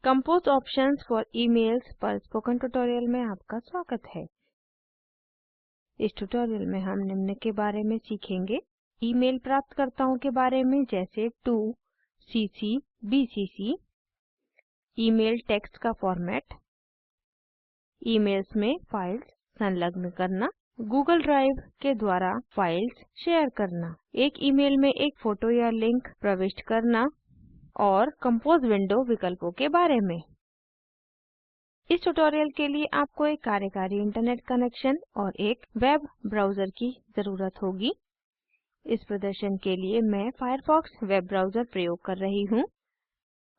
Compose options for emails पर spoken tutorial में आपका स्वागत है। इस ट्यूटोरियल में हम निम्न के बारे में सीखेंगे। ईमेल प्राप्तकर्ताओं के बारे में जैसे to, CC, BCC, email text का फॉर्मेट, ईमेल्स में फाइल्स संलग्न करना, गूगल ड्राइव के द्वारा फाइल्स शेयर करना, एक ईमेल में एक फोटो या लिंक प्रविष्ट करना और कंपोज विंडो विकल्पों के बारे में। इस ट्यूटोरियल के लिए आपको एक कार्यकारी इंटरनेट कनेक्शन और एक वेब ब्राउज़र की ज़रूरत होगी। इस प्रदर्शन के लिए मैं फायरफॉक्स वेब ब्राउज़र प्रयोग कर रही हूँ।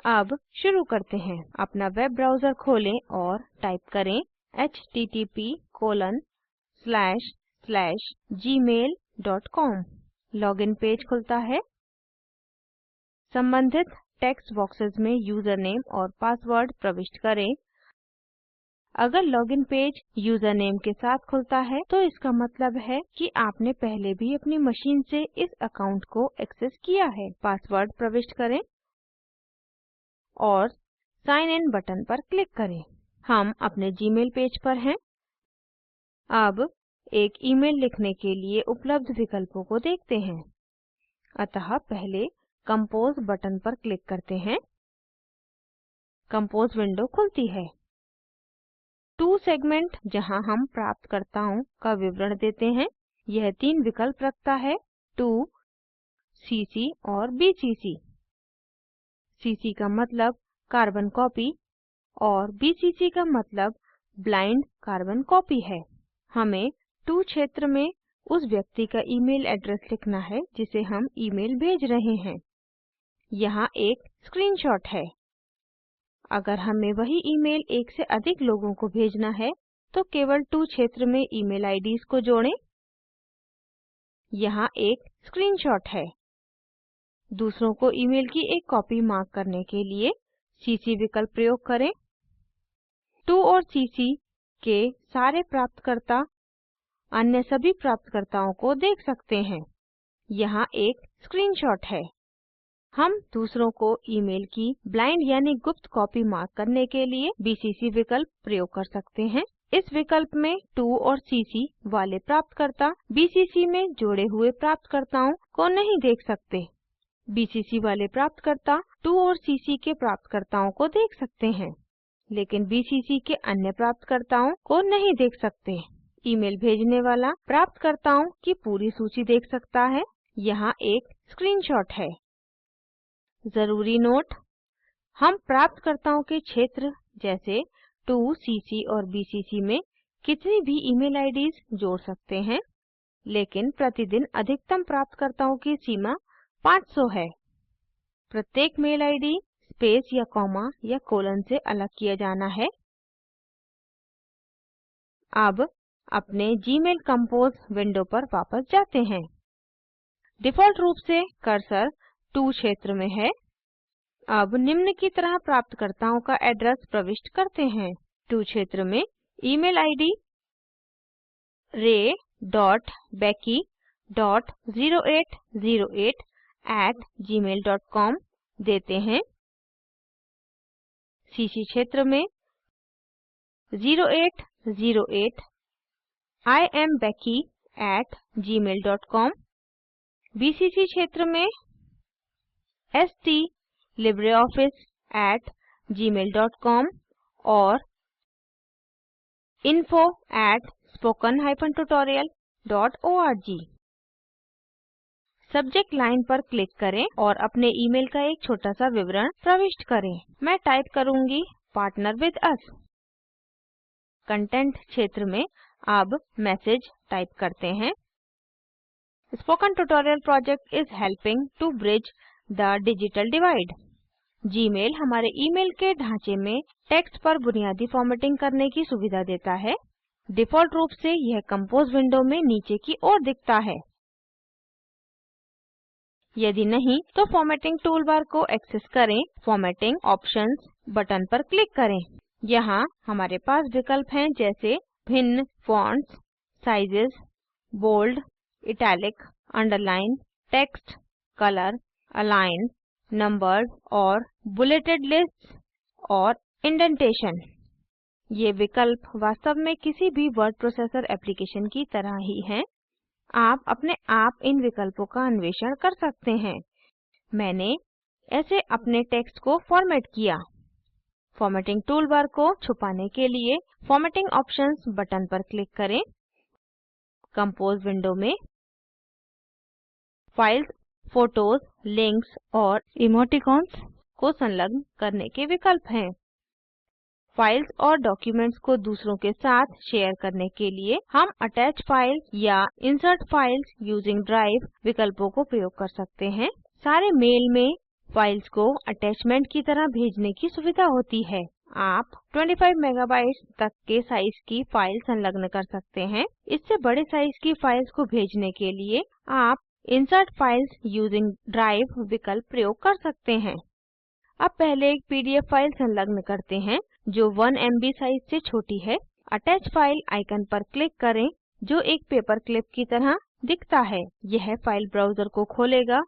अब शुरू करते हैं। अपना वेब ब्राउज़र खोलें और टाइप करें http://gmail.com। लॉगिन पेज खुलता है। संबंधित टेक्स्ट बॉक्सेस में यूज़र नेम और पासवर्ड प्रविष्ट करें। अगर लॉगिन पेज यूज़र नेम के साथ खुलता है तो इसका मतलब है कि आपने पहले भी अपनी मशीन से इस अकाउंट को एक्सेस किया है। पासवर्ड प्रविष्ट करें और साइन इन बटन पर क्लिक करें। हम अपने जीमेल पेज पर हैं। अब एक ईमेल लिखने के लिए उपलब्ध विकल्पों को देखते हैं। अतः पहले कंपोज बटन पर क्लिक करते हैं। कंपोज विंडो खुलती है। टू सेगमेंट जहां हम प्राप्तकर्ताओं का विवरण देते हैं। यह तीन विकल्प रखता है: टो, सीसी और बीसीसी। सीसी का मतलब कार्बन कॉपी और बीसीसी का मतलब ब्लाइंड कार्बन कॉपी है। हमें टो क्षेत्र में उस व्यक्ति का ईमेल एड्रेस लिखना है जिसे हम ईमेल भेज रहे हैं। यहाँ एक स्क्रीनशॉट है। अगर हमें वही ईमेल एक से अधिक लोगों को भेजना है तो केवल टो क्षेत्र में ईमेल आईडीज़ को जोड़ें। यहाँ एक स्क्रीनशॉट है। दूसरों को ईमेल की एक कॉपी मार्क करने के लिए सीसी विकल्प प्रयोग करें। टो और सीसी के सारे प्राप्तकर्ता अन्य सभी प्राप्तकर्ताओं को देख सकते हैं। यहाँ एक स्क्रीनशॉट है। हम दूसरों को ईमेल की ब्लाइंड यानी गुप्त कॉपी मार्क करने के लिए बीसीसी विकल्प प्रयोग कर सकते हैं। इस विकल्प में टो और सीसी वाले प्राप्तकर्ता बीसीसी में जोड़े हुए प्राप्तकर्ताओं को नहीं देख सकते। बीसीसी वाले प्राप्तकर्ता टो और सीसी के प्राप्तकर्ताओं को देख सकते हैं, लेकिन बीसीसी के अन्य प्राप्तकर्ताओं को नहीं देख सकते। ईमेल भेजने वाला प्राप्तकर्ताओं की पूरी सूची देख सकता है। यहाँ एक स्क्रीनशॉट है। ज़रूरी नोट: हम प्राप्तकर्ताओं के क्षेत्र जैसे टो, सीसी और बीसीसी में कितनी भी ईमेल आईडीज़ जोड़ सकते हैं, लेकिन प्रतिदिन अधिकतम प्राप्तकर्ताओं की सीमा 500 है। प्रत्येक मेल आईडी स्पेस या कॉमा या कोलन से अलग किया जाना है। अब अपने जीमेल कंपोज विंडो पर वापस जाते हैं। डिफ़ॉल्ट रूप से कर्सर टो क्षेत्र में है। अब निम्न की तरह प्राप्तकर्ताओं का एड्रेस प्रविष्ट करते हैं। टो क्षेत्र में ईमेल आईडी ray.becky.0808@gmail.com देते हैं। सीसी क्षेत्र में 0808 iambecky@gmail.com। बीसीसी क्षेत्र में stlibreoffice@gmail.com और info@spoken-tutorial.org। सब्जेक्ट लाइन पर क्लिक करें और अपने ईमेल का एक छोटा सा विवरण प्रविष्ट करें। मैं टाइप करूँगी पार्टनर विद अस। कंटेंट क्षेत्र में अब मैसेज टाइप करते हैं। Spoken tutorial project is helping to bridge the digital divide. Gmail हमारे ईमेल के ढांचे में टेक्स्ट पर बुनियादी फॉर्मेटिंग करने की सुविधा देता है। डिफ़ॉल्ट रूप से यह कंपोज विंडो में नीचे की ओर दिखता है। यदि नहीं तो फॉर्मेटिंग टूलबार को एक्सेस करें। फॉर्मेटिंग ऑप्शंस बटन पर क्लिक करें। यहाँ हमारे पास विकल्प हैं जैसे भिन्न fonts, sizes, bold, italic, underline, text, colour, align, numbers और बुलेटेड लिस्ट्स और इंडेंटेशन। ये विकल्प वास्तव में किसी भी वर्ड प्रोसेसर एप्लीकेशन की तरह ही हैं। आप अपने आप इन विकल्पों का अन्वेषण कर सकते हैं। मैंने ऐसे अपने टेक्स्ट को फॉर्मेट किया। फॉर्मेटिंग टूलबार को छुपाने के लिए फॉर्मेटिंग ऑप्शंस बटन पर क्लिक करें। कंपोज विंडो में फाइल्स, फोटोज, लिंक्स और इमोटिकॉन्स को संलग्न करने के विकल्प हैं। फाइल्स और डॉक्यूमेंट्स को दूसरों के साथ शेयर करने के लिए हम अटैच फाइल्स या इंसर्ट फाइल्स यूजिंग ड्राइव विकल्पों को प्रयोग कर सकते हैं। सारे मेल में फाइल्स को अटैचमेंट की तरह भेजने की सुविधा होती है। आप 25 मेगाबाइट्स तक के साइज की फाइल संलग्न कर सकते हैं। इससे बड़े साइज की फाइल्स को भेजने के लिए आप इंसर्ट फाइल्स यूजिंग ड्राइव विकल्प प्रयोग कर सकते हैं। अब पहले एक पीडीएफ फाइल संलग्न करते हैं जो 1 MB साइज से छोटी है। अटैच फाइल आइकन पर क्लिक करें जो एक पेपर क्लिप की तरह दिखता है। यह फाइल ब्राउज़र को खोलेगा।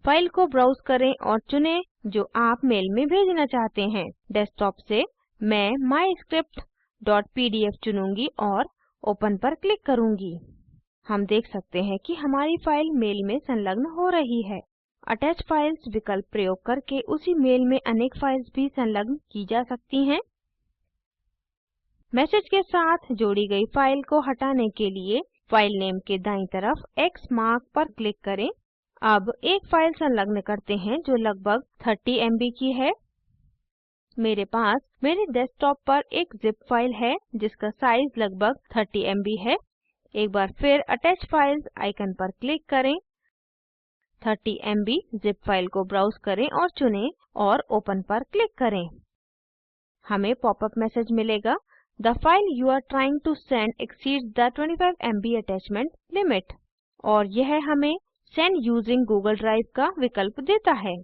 फाइल को ब्राउज़ करें और चुनें जो आप मेल में भेजना चाहते हैं। डेस्कटॉप से मैं myscript.pdf चुनूँगी और ओपन पर क्लिक करूँगी। हम देख सकते हैं कि हमारी फाइल मेल में संलग्न हो रही है। अटैच फाइल्स विकल्प प्रयोग करके उसी मेल में अनेक फाइल्स भी संलग्न की जा सकती हैं। मैसेज के साथ जोड़ी गई फाइल को हटाने के लिए फाइल नेम के दाईं तरफ X मार्क पर क्लिक करें। अब एक फाइल संलग्न करते हैं जो लगभग 30 MB की है। मेरे पास मेरे डेस्कटॉप पर एक ज़िप फाइल है जिसका साइज लगभग 30 MB है। एक बार फिर अटैच फाइल्स आइकन पर क्लिक करें। 30 MB ज़िप फाइल को ब्राउज़ करें और चुनें और ओपन पर क्लिक करें। हमें पॉपअप मैसेज मिलेगा, the file you are trying to send exceeds the 25 MB attachment limit, और यह हमें सेंड यूजिंग गूगल ड्राइव का विकल्प देता है।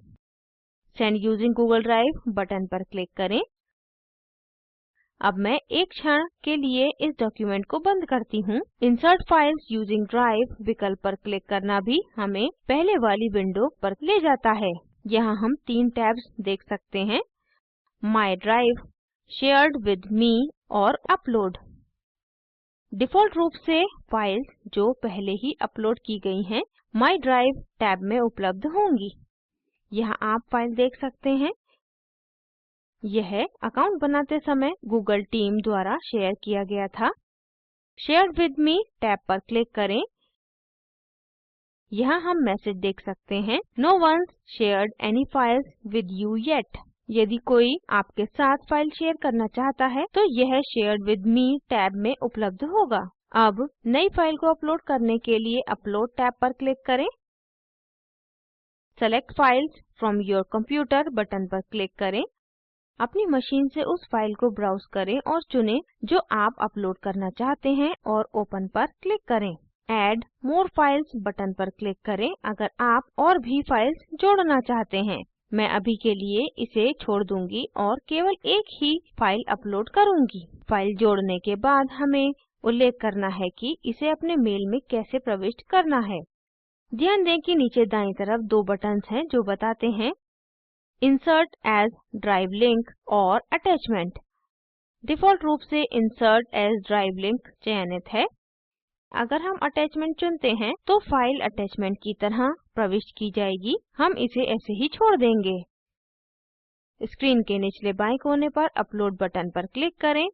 Send using Google drive button पर क्लिक करें। अब मैं एक क्षण के लिए इस डॉक्यूमेंट को बंद करती हूँ। इंसर्ट फाइल्स यूजिंग ड्राइव विकल्प पर क्लिक करना भी हमें पहले वाली विंडो पर ले जाता है। यहाँ हम 3 टैब्स देख सकते हैं, my drive, shared with me और अपलोड। डिफ़ॉल्ट रूप से फाइल्स जो पहले ही अपलोड की गई हैं माय ड्राइव टैब में उपलब्ध होंगी। यहाँ आप फाइल देख सकते हैं। यह अकाउंट बनाते समय गूगल टीम द्वारा शेयर किया गया था। शेयर विद मी टैब पर क्लिक करें। यहाँ हम मैसेज देख सकते हैं, no one's shared any files with you yet. यदि कोई आपके साथ फाइल शेयर करना चाहता है तो यह शेयर्ड विद मी टैब में उपलब्ध होगा। अब नई फाइल को अपलोड करने के लिए अपलोड टैब पर क्लिक करें। Select files from your computer button पर क्लिक करें। अपनी मशीन से उस फाइल को ब्राउज़ करें और चुनें जो आप अपलोड करना चाहते हैं और ओपन पर क्लिक करें। ऐड मोर फाइल्स बटन पर क्लिक करें अगर आप और भी फाइल्स जोड़ना चाहते हैं। मैं अभी के लिए इसे छोड़ दूंगी और केवल एक ही फाइल अपलोड करूंगी। फाइल जोड़ने के बाद हमें उल्लेख करना है कि इसे अपने मेल में कैसे प्रविष्ट करना है। ध्यान दें कि नीचे दाईं तरफ 2 बटन्स हैं जो बताते हैं इंसर्ट एज ड्राइव लिंक और अटैचमेंट। डिफ़ॉल्ट रूप से इंसर्ट एज ड्राइव लिंक चयनित है। अगर हम अटैचमेंट चुनते हैं तो फाइल अटैचमेंट की तरह प्रविष्ट की जाएगी। हम इसे ऐसे ही छोड़ देंगे। स्क्रीन के निचले बाएं कोने पर अपलोड बटन पर क्लिक करें।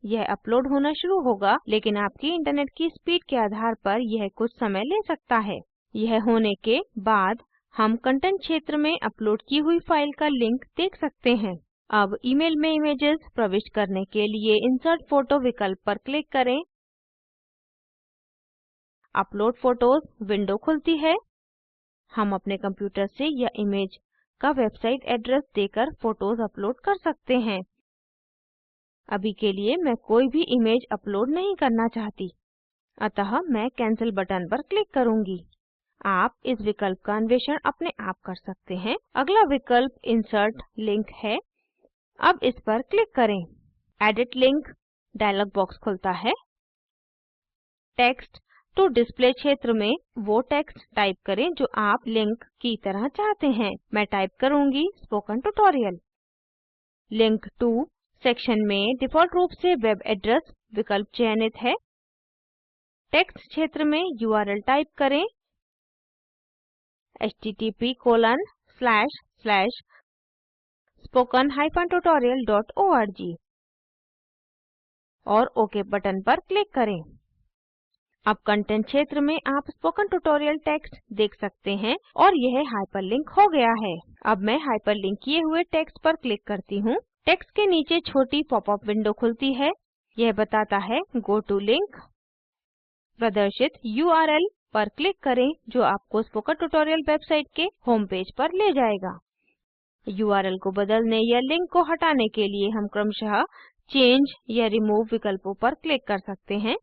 यह अपलोड होना शुरू होगा, लेकिन आपकी इंटरनेट की स्पीड के आधार पर यह कुछ समय ले सकता है। यह होने के बाद हम कंटेंट क्षेत्र में अपलोड की हुई फाइल का लिंक देख सकते हैं। अब ईमेल में इमेजेस प्रविष्ट करने के लिए इंसर्ट फोटो विकल्प पर क्लिक करें। अपलोड फोटोज विंडो खुलती है। हम अपने कंप्यूटर से या इमेज का वेबसाइट एड्रेस देकर फोटोज अपलोड कर सकते हैं। अभी के लिए मैं कोई भी इमेज अपलोड नहीं करना चाहती, अतः मैं कैंसिल बटन पर क्लिक करूंगी। आप इस विकल्प का अन्वेषण अपने आप कर सकते हैं। अगला विकल्प इंसर्ट लिंक है। अब इस पर क्लिक करें। एडिट लिंक डायलॉग बॉक्स खुलता है। टेक्स्ट टू डिस्प्ले क्षेत्र में वो टेक्स्ट टाइप करें जो आप लिंक की तरह चाहते हैं। मैं टाइप करूँगी spoken tutorial. Link to section में डिफ़ॉल्ट रूप से वेब एड्रेस विकल्प चयनित है। टेक्स्ट क्षेत्र में URL टाइप करें http://spoken-tutorial.org और ओक बटन पर क्लिक करें। अब कंटेंट क्षेत्र में आप स्पोकन ट्यूटोरियल टेक्स्ट देख सकते हैं और यह हाइपरलिंक हो गया है। अब मैं हाइपरलिंक किए हुए टेक्स्ट पर क्लिक करती हूँ। टेक्स्ट के नीचे छोटी पॉपअप विंडो खुलती है। यह बताता है गो टू लिंक। प्रदर्शित URL पर क्लिक करें जो आपको स्पोकन ट्यूटोरियल वेबसाइट के होम पेज पर ले जाएगा। URL को बदलने या लिंक को हटाने के लिए हम क्रमशः चेंज या रिमूव विकल्पों पर क्लिक कर सकते हैं।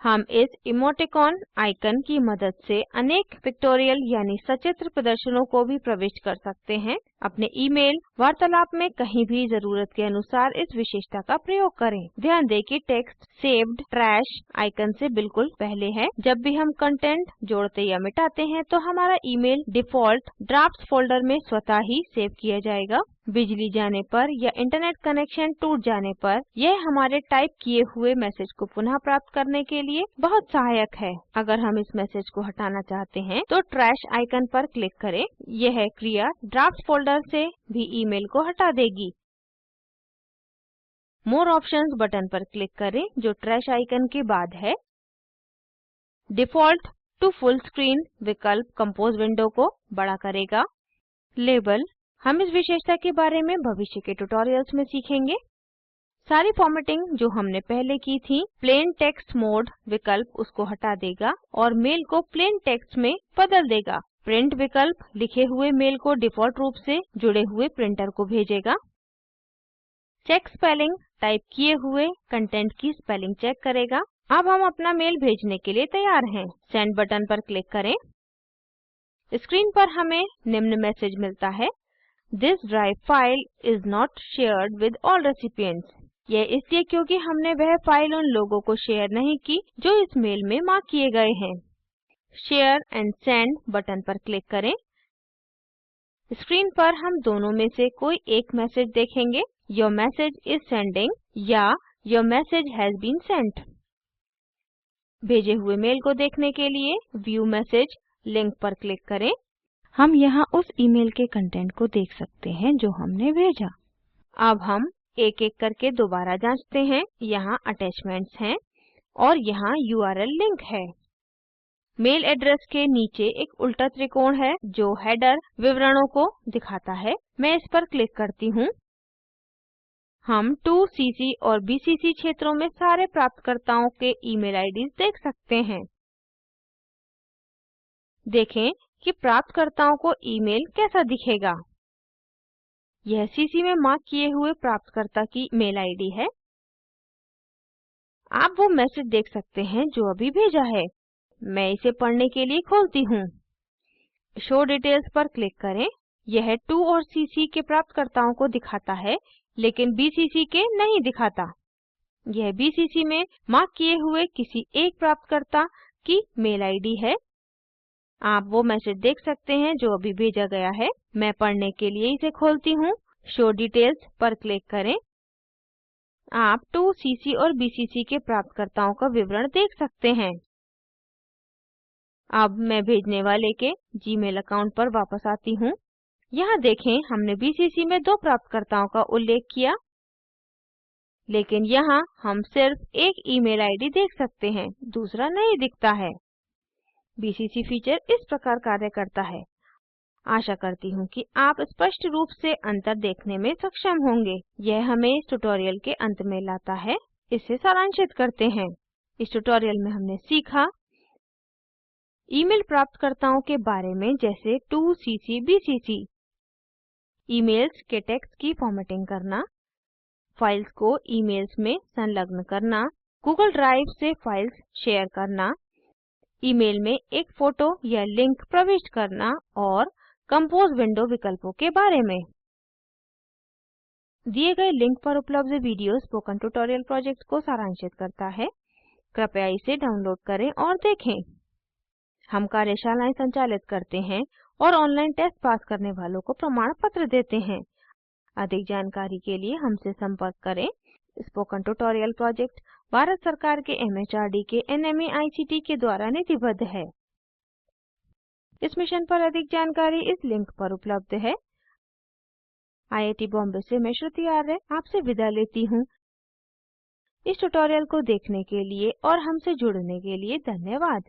हम इस इमोटिकॉन आइकन की मदद से अनेक पिक्टोरियल यानी सचित्र प्रदर्शनों को भी प्रविष्ट कर सकते हैं। अपने ईमेल वार्तालाप में कहीं भी ज़रूरत के अनुसार इस विशेषता का प्रयोग करें। ध्यान दें कि टेक्स्ट सेव्ड ट्रैश आइकन से बिल्कुल पहले है। जब भी हम कंटेंट जोड़ते या मिटाते हैं तो हमारा ईमेल डिफ़ॉल्ट ड्राफ्ट्स फोल्डर में स्वतः ही सेव किया जाएगा। बिजली जाने पर या इंटरनेट कनेक्शन टूट जाने पर यह हमारे टाइप किए हुए मैसेज को पुनः प्राप्त करने के लिए बहुत सहायक है। अगर हम इस मैसेज को हटाना चाहते हैं तो ट्रैश आइकन पर क्लिक करें। यह क्रिया ड्राफ्ट फोल्डर से भी ईमेल को हटा देगी। मोर ऑप्शंस बटन पर क्लिक करें जो ट्रैश आइकन के बाद है। डिफ़ॉल्ट टू फुल स्क्रीन विकल्प कंपोज विंडो को बड़ा करेगा। लेबल, हम इस विशेषता के बारे में भविष्य के ट्यूटोरियल्स में सीखेंगे। सारी फॉर्मेटिंग जो हमने पहले की थी, प्लेन टेक्स्ट मोड विकल्प उसको हटा देगा और मेल को प्लेन टेक्स्ट में बदल देगा। प्रिंट विकल्प लिखे हुए मेल को डिफ़ॉल्ट रूप से जुड़े हुए प्रिंटर को भेजेगा। चेक स्पेलिंग टाइप किए हुए कंटेंट की स्पेलिंग चेक करेगा। अब हम अपना मेल भेजने के लिए तैयार हैं। सेंड बटन पर क्लिक करें। स्क्रीन पर हमें निम्न मैसेज मिलता है, this drive file is not shared with all recipients. यह इसलिए क्योंकि हमने वह फाइल उन लोगों को शेयर नहीं की जो इस मेल में मार्क किए गए हैं। शेयर एंड सेंड बटन पर क्लिक करें। स्क्रीन पर हम दोनों में से कोई एक मैसेज देखेंगे, योर मैसेज इज सेंडिंग या your message has been sent. भेजे हुए मेल को देखने के लिए व्यू मैसेज लिंक पर क्लिक करें। हम यहाँ उस ईमेल के कंटेंट को देख सकते हैं जो हमने भेजा। अब हम एक एक करके दोबारा जांचते हैं। यहाँ अटैचमेंट्स हैं और यहाँ URL लिंक है। मेल एड्रेस के नीचे एक उल्टा त्रिकोण है जो हेडर विवरणों को दिखाता है। मैं इस पर क्लिक करती हूँ। हम 2CC और BCC क्षेत्रों में सारे प्राप्तकर्ताओं के ईमेल आईडीज़ देख सकते हैं। देखें कि प्राप्तकर्ताओं को ईमेल कैसा दिखेगा। यह CC में मार्क किए हुए प्राप्तकर्ता की मेल आईडी है। आप वो मैसेज देख सकते हैं जो अभी भेजा है। मैं इसे पढ़ने के लिए खोलती हूँ। शो डिटेल्स पर क्लिक करें। यह 2 और CC के प्राप्तकर्ताओं को दिखाता है लेकिन BCC के नहीं दिखाता। यह BCC में मार्क किए हुए किसी एक प्राप्तकर्ता की मेल आईडी है। आप वो मैसेज देख सकते हैं जो अभी भेजा गया है। मैं पढ़ने के लिए इसे खोलती हूँ। शो डिटेल्स पर क्लिक करें। आप 2CC और BCC के प्राप्तकर्ताओं का विवरण देख सकते हैं। अब मैं भेजने वाले के जीमेल अकाउंट पर वापस आती हूँ। यहाँ देखें हमने BCC में 2 प्राप्तकर्ताओं का उल्लेख किया, लेकिन यहाँ हम सिर्फ एक ईमेल आईडी देख सकते हैं, दूसरा नहीं दिखता है। BCC फीचर इस प्रकार कार्य करता है। आशा करती हूँ कि आप स्पष्ट रूप से अंतर देखने में सक्षम होंगे। यह हमें इस ट्यूटोरियल के अंत में लाता है। इसे सारांशित करते हैं। इस ट्यूटोरियल में हमने सीखा ईमेल प्राप्तकर्ताओं के बारे में, जैसे 2CC BCC, ईमेल्स के टेक्स्ट की फॉर्मेटिंग करना, फाइल्स को ईमेल्स में संलग्न करना, गूगल ड्राइव से फाइल्स शेयर करना, ईमेल में एक फ़ोटो या लिंक प्रविष्ट करना और कंपोज विंडो विकल्पों के बारे में। दिए गए लिंक पर उपलब्ध वीडियो स्पोकन ट्यूटोरियल प्रोजेक्ट को सारांशित करता है। कृपया इसे डाउनलोड करें और देखें। हम कार्यशालाएं संचालित करते हैं और ऑनलाइन टेस्ट पास करने वालों को प्रमाण पत्र देते हैं। अधिक जानकारी के लिए हमसे संपर्क करें। स्पोकन ट्यूटोरियल प्रोजेक्ट भारत सरकार के MHRD के NMEICT के द्वारा निधिबद्ध है। इस मिशन पर अधिक जानकारी इस लिंक पर उपलब्ध है। IIT बॉम्बे से मैं श्रुति आर्य आपसे विदा लेती हूँ। इस ट्यूटोरियल को देखने के लिए और हमसे जुड़ने के लिए धन्यवाद।